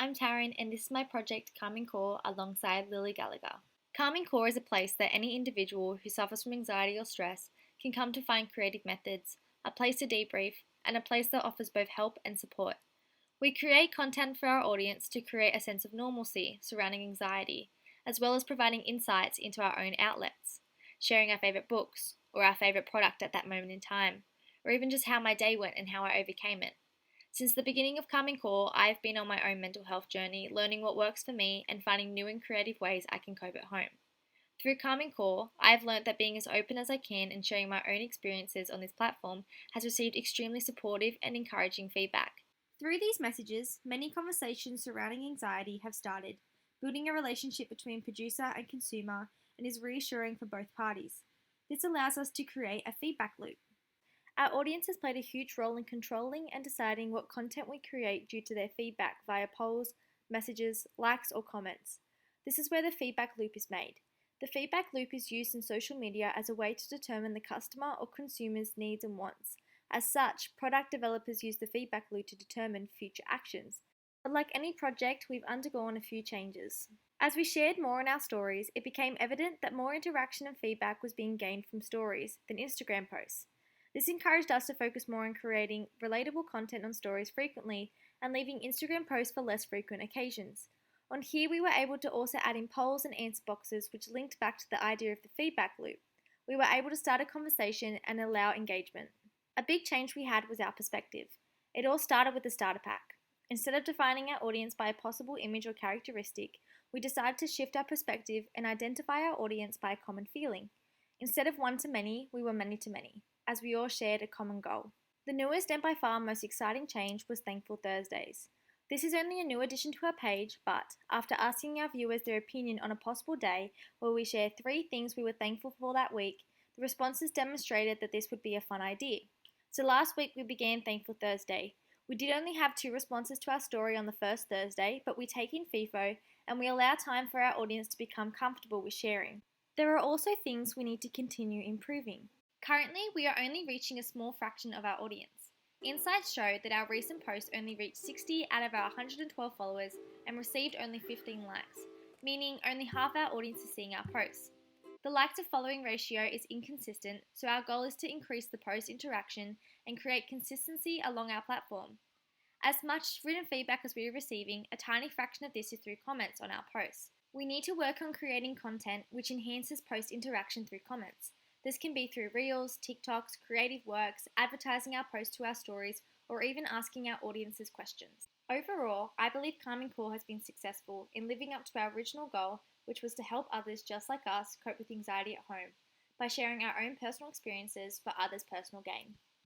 I'm Taryn and this is my project Calming Core alongside Lily Gallagher. Calming Core is a place that any individual who suffers from anxiety or stress can come to find creative methods, a place to debrief, and a place that offers both help and support. We create content for our audience to create a sense of normalcy surrounding anxiety, as well as providing insights into our own outlets, sharing our favourite books, or our favourite product at that moment in time, or even just how my day went and how I overcame it. Since the beginning of Calming Core, I have been on my own mental health journey, learning what works for me and finding new and creative ways I can cope at home. Through Calming Core, I have learned that being as open as I can and sharing my own experiences on this platform has received extremely supportive and encouraging feedback. Through these messages, many conversations surrounding anxiety have started, building a relationship between producer and consumer and is reassuring for both parties. This allows us to create a feedback loop. Our audience has played a huge role in controlling and deciding what content we create due to their feedback via polls, messages, likes, or comments. This is where the feedback loop is made. The feedback loop is used in social media as a way to determine the customer or consumer's needs and wants. As such, product developers use the feedback loop to determine future actions. But like any project, we've undergone a few changes. As we shared more in our stories, it became evident that more interaction and feedback was being gained from stories than Instagram posts. This encouraged us to focus more on creating relatable content on stories frequently and leaving Instagram posts for less frequent occasions. On here, we were able to also add in polls and answer boxes, which linked back to the idea of the feedback loop. We were able to start a conversation and allow engagement. A big change we had was our perspective. It all started with the starter pack. Instead of defining our audience by a possible image or characteristic, we decided to shift our perspective and identify our audience by a common feeling. Instead of one to many, we were many to many, as we all shared a common goal. The newest and by far most exciting change was Thankful Thursdays. This is only a new addition to our page, but after asking our viewers their opinion on a possible day where we share 3 things we were thankful for that week, the responses demonstrated that this would be a fun idea. So last week we began Thankful Thursday. We did only have 2 responses to our story on the first Thursday, but we take in FIFO and we allow time for our audience to become comfortable with sharing. There are also things we need to continue improving. Currently, we are only reaching a small fraction of our audience. Insights show that our recent post only reached 60 out of our 112 followers and received only 15 likes, meaning only half our audience is seeing our posts. The like to following ratio is inconsistent, so our goal is to increase the post interaction and create consistency along our platform. As much written feedback as we are receiving, a tiny fraction of this is through comments on our posts. We need to work on creating content which enhances post interaction through comments. This can be through Reels, TikToks, creative works, advertising our posts to our stories, or even asking our audiences questions. Overall, I believe Calming Core has been successful in living up to our original goal, which was to help others just like us cope with anxiety at home by sharing our own personal experiences for others' personal gain.